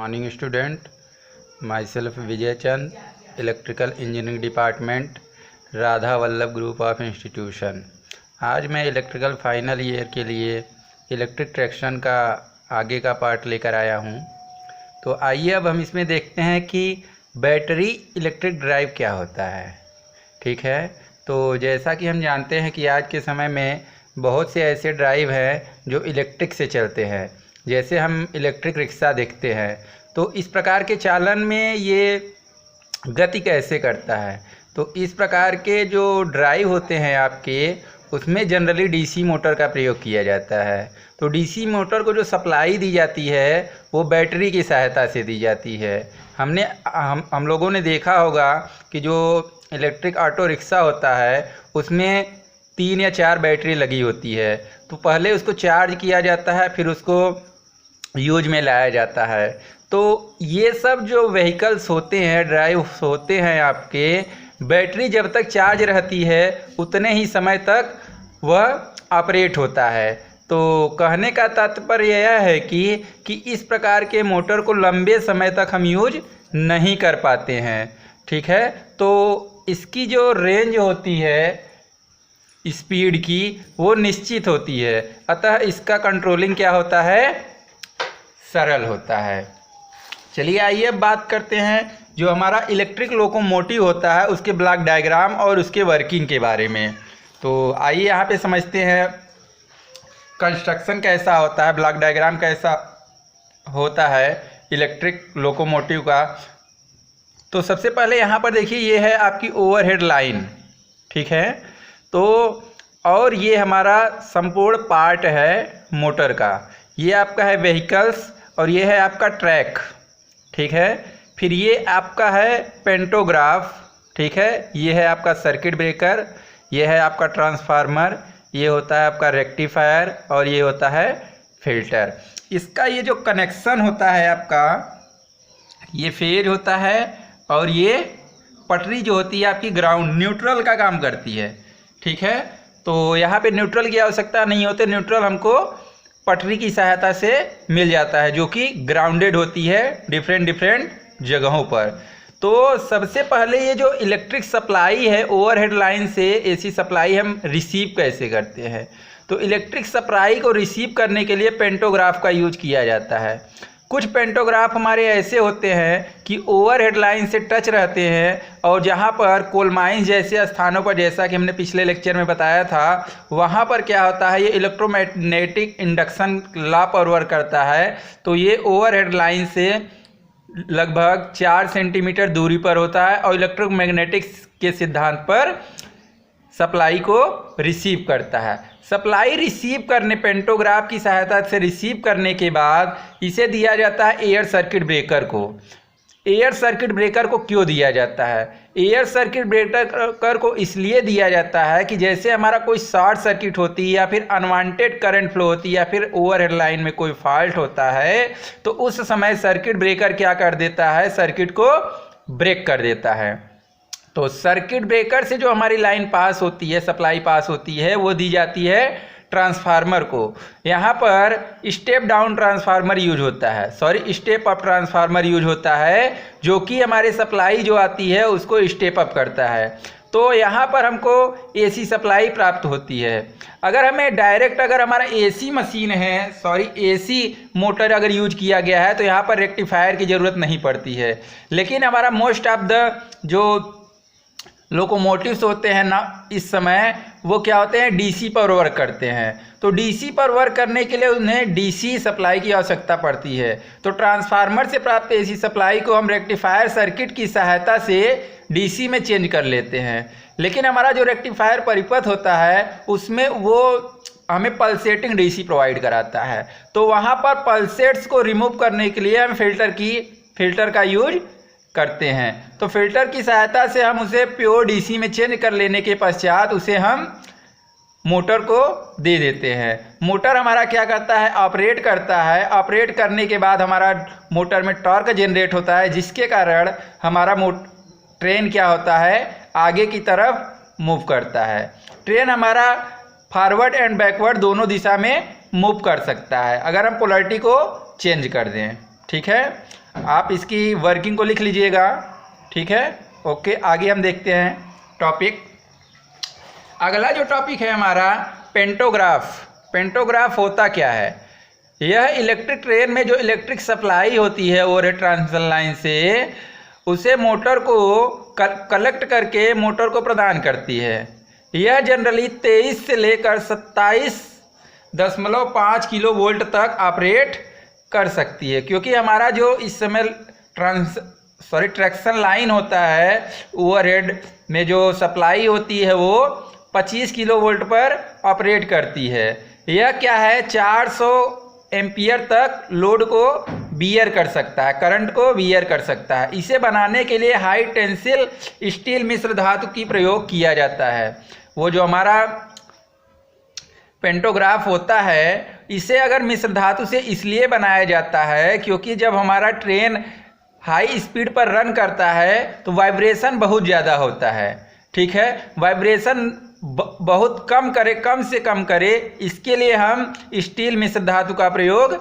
Morning student, my self Vijay Chand, electrical engineering department, Radha Vallabh group of institution. आज मैं electrical final year के लिए electric traction का आगे का पार्ट लेकर आया हूँ। तो आइए अब हम इसमें देखते हैं कि बैटरी इलेक्ट्रिक ड्राइव क्या होता है। ठीक है, तो जैसा कि हम जानते हैं कि आज के समय में बहुत से ऐसे ड्राइव हैं जो इलेक्ट्रिक से चलते हैं। जैसे हम इलेक्ट्रिक रिक्शा देखते हैं, तो इस प्रकार के चालन में ये गति कैसे करता है। तो इस प्रकार के जो ड्राइव होते हैं आपके, उसमें जनरली डीसी मोटर का प्रयोग किया जाता है। तो डीसी मोटर को जो सप्लाई दी जाती है वो बैटरी की सहायता से दी जाती है। हम लोगों ने देखा होगा कि जो इलेक्ट्रिक ऑटो रिक्शा होता है उसमें 3 या 4 बैटरी लगी होती है। तो पहले उसको चार्ज किया जाता है, फिर उसको यूज में लाया जाता है। तो ये सब जो व्हीकल्स होते हैं, ड्राइव होते हैं आपके, बैटरी जब तक चार्ज रहती है उतने ही समय तक वह ऑपरेट होता है। तो कहने का तात्पर्य यह है कि इस प्रकार के मोटर को लंबे समय तक हम यूज नहीं कर पाते हैं। ठीक है, तो इसकी जो रेंज होती है स्पीड की, वो निश्चित होती है। अतः इसका कंट्रोलिंग क्या होता है, सरल होता है। चलिए आइए अब बात करते हैं जो हमारा इलेक्ट्रिक लोकोमोटिव होता है उसके ब्लॉक डायग्राम और उसके वर्किंग के बारे में। तो आइए यहाँ पे समझते हैं कंस्ट्रक्शन कैसा होता है, ब्लॉक डायग्राम कैसा होता है इलेक्ट्रिक लोकोमोटिव का। तो सबसे पहले यहाँ पर देखिए, ये है आपकी ओवरहेड लाइन। ठीक है, तो और ये हमारा संपूर्ण पार्ट है मोटर का। ये आपका है व्हीकल्स और ये है आपका ट्रैक। ठीक है, फिर ये आपका है पेंटोग्राफ। ठीक है, ये है आपका सर्किट ब्रेकर, ये है आपका ट्रांसफार्मर, ये होता है आपका रेक्टिफायर और ये होता है फिल्टर। इसका ये जो कनेक्शन होता है आपका, ये फेज होता है और ये पटरी जो होती है आपकी ग्राउंड न्यूट्रल का काम करती है। ठीक है, तो यहाँ पे न्यूट्रल की आवश्यकता नहीं होती। न्यूट्रल हमको पटरी की सहायता से मिल जाता है जो कि ग्राउंडेड होती है डिफरेंट जगहों पर। तो सबसे पहले ये जो इलेक्ट्रिक सप्लाई है ओवरहेड लाइन से एसी सप्लाई हम रिसीव कैसे करते हैं। तो इलेक्ट्रिक सप्लाई को रिसीव करने के लिए पेंटोग्राफ का यूज किया जाता है। कुछ पेंटोग्राफ हमारे ऐसे होते हैं कि ओवरहेड लाइन से टच रहते हैं और जहाँ पर कोल माइंस जैसे स्थानों पर, जैसा कि हमने पिछले लेक्चर में बताया था, वहाँ पर क्या होता है, ये इलेक्ट्रोमैग्नेटिक इंडक्शन लॉ पर वर्क करता है। तो ये ओवरहेड लाइन से लगभग 4 सेंटीमीटर दूरी पर होता है और इलेक्ट्रोमैग्नेटिक्स के सिद्धांत पर सप्लाई को रिसीव करता है। सप्लाई रिसीव करने, पेंटोग्राफ की सहायता से रिसीव करने के बाद इसे दिया जाता है एयर सर्किट ब्रेकर को। एयर सर्किट ब्रेकर को क्यों दिया जाता है? एयर सर्किट ब्रेकर को इसलिए दिया जाता है कि जैसे हमारा कोई शॉर्ट सर्किट होती है या फिर अनवांटेड करंट फ्लो होती है या फिर ओवरहेड लाइन में कोई फॉल्ट होता है, तो उस समय सर्किट ब्रेकर क्या कर देता है, सर्किट को ब्रेक कर देता है। तो सर्किट ब्रेकर से जो हमारी लाइन पास होती है, सप्लाई पास होती है, वो दी जाती है ट्रांसफार्मर को। यहाँ पर स्टेप डाउन ट्रांसफार्मर यूज होता है, स्टेप अप ट्रांसफार्मर यूज होता है, जो कि हमारे सप्लाई जो आती है उसको स्टेप अप करता है। तो यहाँ पर हमको एसी सप्लाई प्राप्त होती है। अगर हमें डायरेक्ट, अगर हमारा एसी मशीन है, एसी मोटर अगर यूज किया गया है, तो यहाँ पर रेक्टिफायर की ज़रूरत नहीं पड़ती है। लेकिन हमारा मोस्ट ऑफ द जो लोकोमोटिव्स होते हैं ना इस समय, वो क्या होते हैं, डीसी पर वर्क करते हैं। तो डीसी पर वर्क करने के लिए उन्हें डीसी सप्लाई की आवश्यकता पड़ती है। तो ट्रांसफार्मर से प्राप्त एसी सप्लाई को हम रेक्टिफायर सर्किट की सहायता से डीसी में चेंज कर लेते हैं। लेकिन हमारा जो रेक्टिफायर परिपथ होता है उसमें वो हमें पल्सेटिंग डीसी प्रोवाइड कराता है। तो वहाँ पर पल्सेट्स को रिमूव करने के लिए हम फिल्टर का यूज करते हैं। तो फिल्टर की सहायता से हम उसे प्योर डीसी में चेंज कर लेने के पश्चात उसे हम मोटर को दे देते हैं। मोटर हमारा क्या करता है, ऑपरेट करता है। ऑपरेट करने के बाद हमारा मोटर में टॉर्क जनरेट होता है, जिसके कारण हमारा ट्रेन क्या होता है, आगे की तरफ मूव करता है। ट्रेन हमारा फॉरवर्ड एंड बैकवर्ड दोनों दिशा में मूव कर सकता है अगर हम पोलैरिटी को चेंज कर दें। ठीक है, आप इसकी वर्किंग को लिख लीजिएगा, ठीक है। ओके, आगे हम देखते हैं टॉपिक। अगला जो टॉपिक है हमारा पेंटोग्राफ। पेंटोग्राफ होता क्या है? यह इलेक्ट्रिक ट्रेन में जो इलेक्ट्रिक सप्लाई होती है ओवरहेड ट्रांसमिशन लाइन से, उसे मोटर को कलेक्ट करके मोटर को प्रदान करती है। यह जनरली 23 से लेकर 27.5 किलो वोल्ट तक ऑपरेट कर सकती है, क्योंकि हमारा जो इस समय ट्रैक्शन लाइन होता है ओवरहेड में जो सप्लाई होती है वो 25 किलो वोल्ट पर ऑपरेट करती है। यह क्या है, 400 एम्पियर तक लोड को बियर कर सकता है, करंट को बियर कर सकता है। इसे बनाने के लिए हाई टेंसिल स्टील मिश्र धातु की प्रयोग किया जाता है। वो जो हमारा पेंटोग्राफ होता है, इसे अगर मिश्र धातु से इसलिए बनाया जाता है क्योंकि जब हमारा ट्रेन हाई स्पीड पर रन करता है तो वाइब्रेशन बहुत ज़्यादा होता है, ठीक है। वाइब्रेशन बहुत कम से कम करे, इसके लिए हम स्टील मिश्र धातु का प्रयोग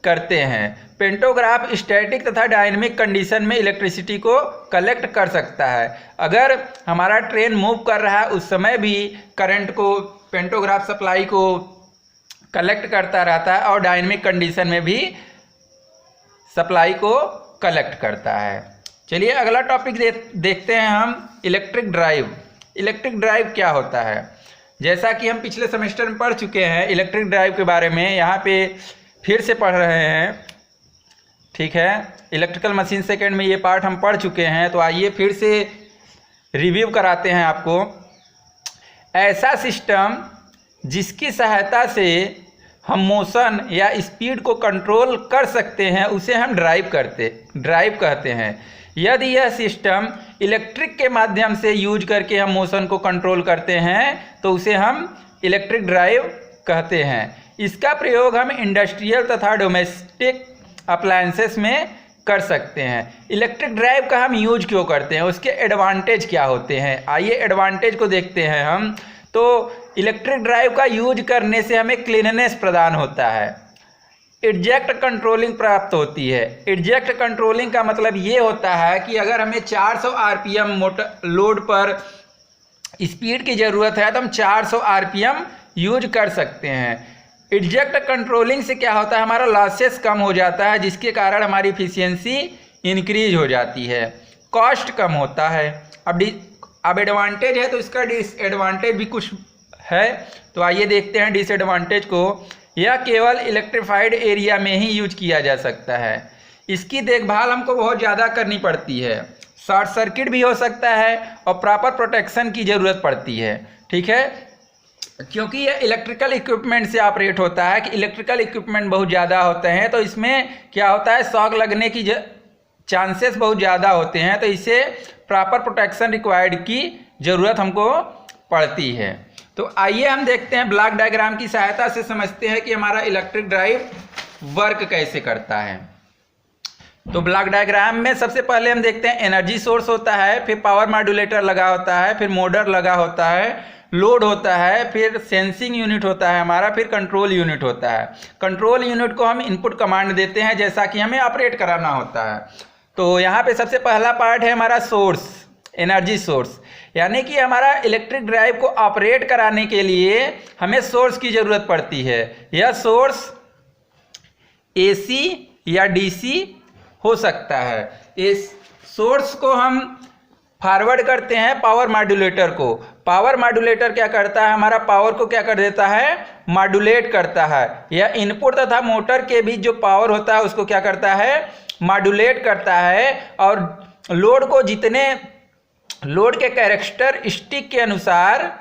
करते हैं। पेंटोग्राफ स्टैटिक तथा डायनेमिक कंडीशन में इलेक्ट्रिसिटी को कलेक्ट कर सकता है। अगर हमारा ट्रेन मूव कर रहा है उस समय भी करंट को पेंटोग्राफ सप्लाई को कलेक्ट करता रहता है और डायनेमिक कंडीशन में भी सप्लाई को कलेक्ट करता है। चलिए अगला टॉपिक देखते हैं हम, इलेक्ट्रिक ड्राइव। इलेक्ट्रिक ड्राइव क्या होता है? जैसा कि हम पिछले सेमेस्टर में पढ़ चुके हैं इलेक्ट्रिक ड्राइव के बारे में, यहाँ पे फिर से पढ़ रहे हैं, ठीक है। इलेक्ट्रिकल मशीन सेकेंड में ये पार्ट हम पढ़ चुके हैं, तो आइए फिर से रिव्यू कराते हैं आपको। ऐसा सिस्टम जिसकी सहायता से हम मोशन या स्पीड को कंट्रोल कर सकते हैं उसे हम ड्राइव कहते हैं। यदि यह सिस्टम इलेक्ट्रिक के माध्यम से यूज करके हम मोशन को कंट्रोल करते हैं तो उसे हम इलेक्ट्रिक ड्राइव कहते हैं। इसका प्रयोग हम इंडस्ट्रियल तथा डोमेस्टिक अप्लायंसेस में कर सकते हैं। इलेक्ट्रिक ड्राइव का हम यूज क्यों करते हैं, उसके एडवांटेज क्या होते हैं, आइए एडवांटेज को देखते हैं हम। तो इलेक्ट्रिक ड्राइव का यूज करने से हमें क्लीननेस प्रदान होता है, एग्जैक्ट कंट्रोलिंग प्राप्त होती है। एग्जैक्ट कंट्रोलिंग का मतलब ये होता है कि अगर हमें 400 आरपीएम मोटर लोड पर स्पीड की ज़रूरत है तो हम 400 आरपीएम यूज कर सकते हैं। एग्जैक्ट कंट्रोलिंग से क्या होता है, हमारा लॉसेस कम हो जाता है, जिसके कारण हमारी इफिशियंसी इंक्रीज हो जाती है, कॉस्ट कम होता है। अब एडवांटेज है तो इसका डिसएडवांटेज भी कुछ है, तो आइए देखते हैं डिसएडवांटेज को। यह केवल इलेक्ट्रिफाइड एरिया में ही यूज किया जा सकता है। इसकी देखभाल हमको बहुत ज़्यादा करनी पड़ती है, शॉर्ट सर्किट भी हो सकता है और प्रॉपर प्रोटेक्शन की ज़रूरत पड़ती है, ठीक है। क्योंकि यह इलेक्ट्रिकल इक्विपमेंट से ऑपरेट होता है कि इलेक्ट्रिकल इक्विपमेंट बहुत ज़्यादा होते हैं, तो इसमें क्या होता है, शॉक लगने की चांसेस बहुत ज़्यादा होते हैं, तो इसे प्रॉपर प्रोटेक्शन रिक्वायर्ड की ज़रूरत हमको पड़ती है। तो आइए हम देखते हैं, ब्लॉक डायग्राम की सहायता से समझते हैं कि हमारा इलेक्ट्रिक ड्राइव वर्क कैसे करता है। तो ब्लॉक डायग्राम में सबसे पहले हम देखते हैं एनर्जी सोर्स होता है, फिर पावर मॉड्यूलेटर लगा होता है, फिर मोटर लगा होता है, लोड होता है, फिर सेंसिंग यूनिट होता है हमारा, फिर कंट्रोल यूनिट होता है। कंट्रोल यूनिट को हम इनपुट कमांड देते हैं जैसा कि हमें ऑपरेट कराना होता है। तो यहाँ पे सबसे पहला पार्ट है हमारा सोर्स, एनर्जी सोर्स, यानी कि हमारा इलेक्ट्रिक ड्राइव को ऑपरेट कराने के लिए हमें सोर्स की ज़रूरत पड़ती है। यह सोर्स एसी या डीसी हो सकता है। इस सोर्स को हम फॉरवर्ड करते हैं पावर मॉड्यूलेटर को। पावर मॉड्यूलेटर क्या करता है, हमारा पावर को क्या कर देता है, मॉड्यूलेट करता है। यह इनपुट तथा मोटर के बीच जो पावर होता है उसको क्या करता है, मॉड्यूलेट करता है, और लोड को जितने लोड के कैरेक्टरिस्टिक के अनुसार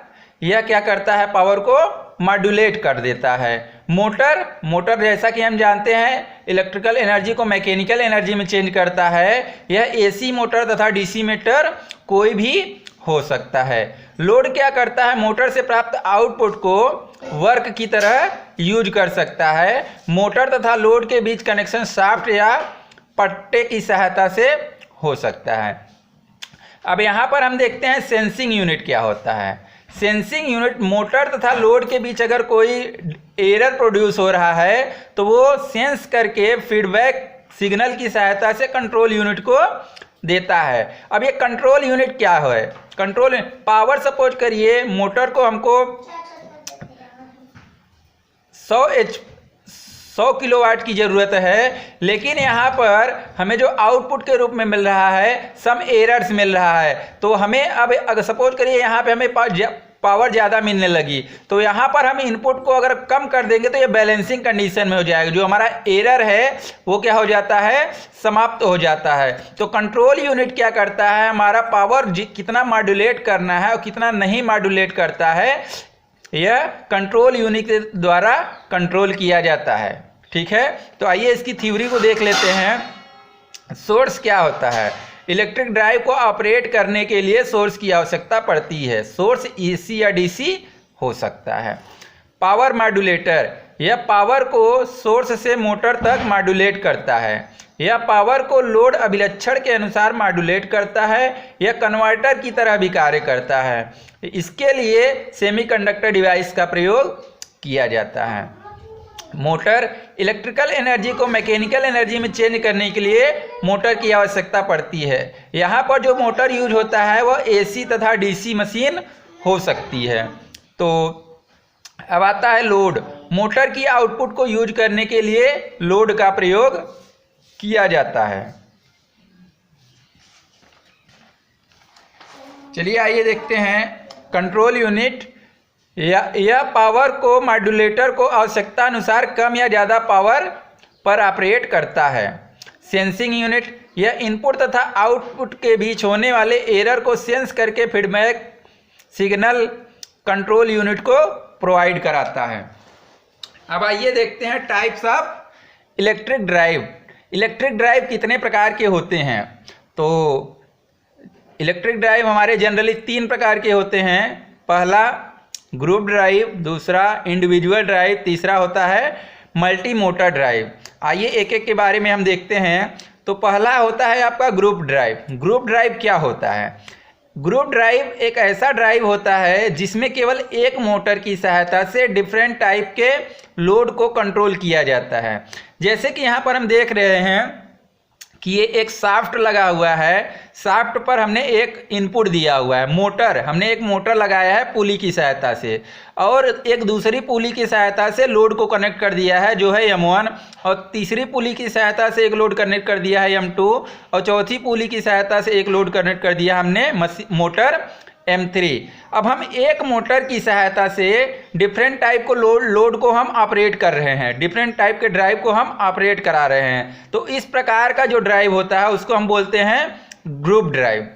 यह क्या करता है, पावर को मॉड्यूलेट कर देता है। मोटर जैसा कि हम जानते हैं इलेक्ट्रिकल एनर्जी को मैकेनिकल एनर्जी में चेंज करता है। यह एसी मोटर तथा डीसी मोटर कोई भी हो सकता है। लोड क्या करता है, मोटर से प्राप्त आउटपुट को वर्क की तरह यूज कर सकता है। मोटर तथा लोड के बीच कनेक्शन शाफ्ट या पट्टे की सहायता से हो सकता है। अब यहाँ पर हम देखते हैं सेंसिंग यूनिट क्या होता है। सेंसिंग यूनिट मोटर तथा लोड के बीच अगर कोई एरर प्रोड्यूस हो रहा है तो वो सेंस करके फीडबैक सिग्नल की सहायता से कंट्रोल यूनिट को देता है। अब ये कंट्रोल यूनिट क्या है? कंट्रोल पावर, सपोज करिए मोटर को हमको 100 किलोवाट की ज़रूरत है, लेकिन यहाँ पर हमें जो आउटपुट के रूप में मिल रहा है सम एरर्स मिल रहा है। तो हमें अब अगर सपोज करिए यहाँ पे हमें पावर ज़्यादा मिलने लगी, तो यहाँ पर हम इनपुट को अगर कम कर देंगे तो ये बैलेंसिंग कंडीशन में हो जाएगा। जो हमारा एरर है वो क्या हो जाता है? समाप्त हो जाता है। तो कंट्रोल यूनिट क्या करता है? हमारा पावर कितना मॉड्यूलेट करना है और कितना नहीं मॉड्यूलेट करता है, यह कंट्रोल यूनिट के द्वारा कंट्रोल किया जाता है। ठीक है, तो आइए इसकी थ्योरी को देख लेते हैं। सोर्स क्या होता है? इलेक्ट्रिक ड्राइव को ऑपरेट करने के लिए सोर्स की आवश्यकता पड़ती है। सोर्स एसी या डीसी हो सकता है। पावर मॉड्यूलेटर, यह पावर को सोर्स से मोटर तक मॉड्यूलेट करता है। यह पावर को लोड अभिलक्षण के अनुसार मॉड्यूलेट करता है। यह कन्वर्टर की तरह भी कार्य करता है। इसके लिए सेमीकंडक्टर डिवाइस का प्रयोग किया जाता है। मोटर, इलेक्ट्रिकल एनर्जी को मैकेनिकल एनर्जी में चेंज करने के लिए मोटर की आवश्यकता पड़ती है। यहाँ पर जो मोटर यूज होता है वह एसी तथा डीसी मशीन हो सकती है। तो अब आता है लोड। मोटर की आउटपुट को यूज करने के लिए लोड का प्रयोग किया जाता है। चलिए आइए देखते हैं कंट्रोल यूनिट। यह पावर को मॉड्यूलेटर को आवश्यकता अनुसार कम या ज़्यादा पावर पर ऑपरेट करता है। सेंसिंग यूनिट, यह इनपुट तथा आउटपुट के बीच होने वाले एरर को सेंस करके फीडबैक सिग्नल कंट्रोल यूनिट को प्रोवाइड कराता है। अब आइए देखते हैं types of electric drive. Electric drive कितने प्रकार के होते हैं? तो इलेक्ट्रिक ड्राइव हमारे जनरली 3 प्रकार के होते हैं। पहला ग्रुप ड्राइव, दूसरा इंडिविजुअल ड्राइव, तीसरा होता है मल्टी मोटर ड्राइव। आइए एक एक के बारे में हम देखते हैं। तो पहला होता है आपका ग्रुप ड्राइव। ग्रुप ड्राइव क्या होता है? ग्रुप ड्राइव एक ऐसा ड्राइव होता है जिसमें केवल एक मोटर की सहायता से डिफरेंट टाइप के लोड को कंट्रोल किया जाता है। जैसे कि यहाँ पर हम देख रहे हैं कि ये एक शाफ्ट लगा हुआ है। शाफ्ट पर हमने एक इनपुट दिया हुआ है मोटर। हमने एक मोटर लगाया है पुली की सहायता से, और एक दूसरी पुली की सहायता से लोड को कनेक्ट कर दिया है जो है M1, और तीसरी पुली की सहायता से एक लोड कनेक्ट कर दिया है M2, और चौथी पुली की सहायता से एक लोड कनेक्ट कर दिया हमने मोटर M3। अब हम एक मोटर की सहायता से डिफरेंट टाइप को लोड को हम ऑपरेट कर रहे हैं, डिफरेंट टाइप के ड्राइव को हम ऑपरेट करा रहे हैं। तो इस प्रकार का जो ड्राइव होता है उसको हम बोलते हैं ग्रुप ड्राइव।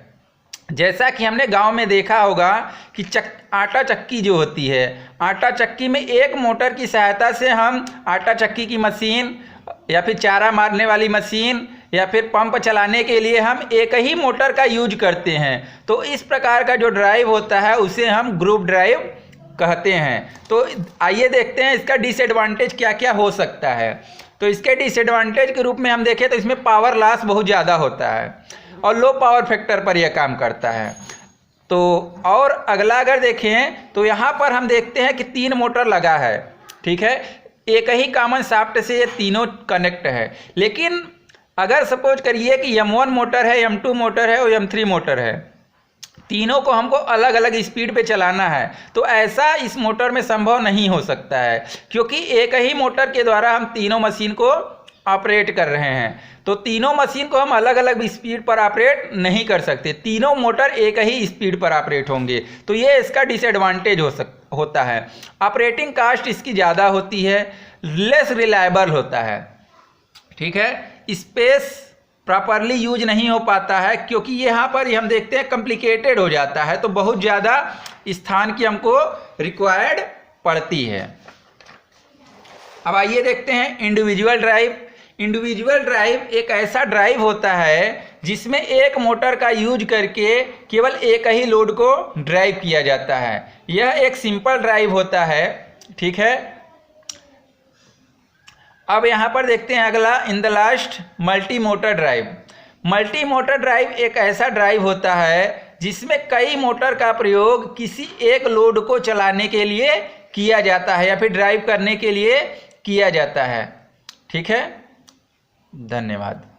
जैसा कि हमने गांव में देखा होगा कि आटा चक्की जो होती है, आटा चक्की में एक मोटर की सहायता से हम आटा चक्की की मशीन या फिर चारा मारने वाली मशीन या फिर पंप चलाने के लिए हम एक ही मोटर का यूज करते हैं। तो इस प्रकार का जो ड्राइव होता है उसे हम ग्रुप ड्राइव कहते हैं। तो आइए देखते हैं इसका डिसएडवांटेज क्या क्या हो सकता है। तो इसके डिसएडवांटेज के रूप में हम देखें तो इसमें पावर लॉस बहुत ज़्यादा होता है और लो पावर फैक्टर पर यह काम करता है। तो और अगला अगर देखें तो यहाँ पर हम देखते हैं कि 3 मोटर लगा है। ठीक है, एक ही कॉमन शाफ्ट से ये तीनों कनेक्ट है। लेकिन अगर सपोज करिए कि M1 मोटर है, M2 मोटर है और M3 मोटर है, तीनों को हमको अलग अलग स्पीड पे चलाना है, तो ऐसा इस मोटर में संभव नहीं हो सकता है, क्योंकि एक ही मोटर के द्वारा हम तीनों मशीन को ऑपरेट कर रहे हैं। तो तीनों मशीन को हम अलग अलग स्पीड पर ऑपरेट नहीं कर सकते, तीनों मोटर एक ही स्पीड पर ऑपरेट होंगे। तो ये इसका डिसएडवांटेज होता है। ऑपरेटिंग कास्ट इसकी ज़्यादा होती है, लेस रिलायबल होता है। ठीक है, स्पेस प्रॉपरली यूज नहीं हो पाता है, क्योंकि यहाँ पर हम देखते हैं कॉम्प्लिकेटेड हो जाता है, तो बहुत ज़्यादा स्थान की हमको रिक्वायर्ड पड़ती है। अब आइए देखते हैं इंडिविजुअल ड्राइव। इंडिविजुअल ड्राइव एक ऐसा ड्राइव होता है जिसमें एक मोटर का यूज करके केवल एक ही लोड को ड्राइव किया जाता है। यह एक सिंपल ड्राइव होता है। ठीक है, अब यहाँ पर देखते हैं अगला in the last multi motor drive. Multi motor drive एक ऐसा ड्राइव होता है जिसमें कई मोटर का प्रयोग किसी एक लोड को चलाने के लिए किया जाता है या फिर ड्राइव करने के लिए किया जाता है। ठीक है, धन्यवाद।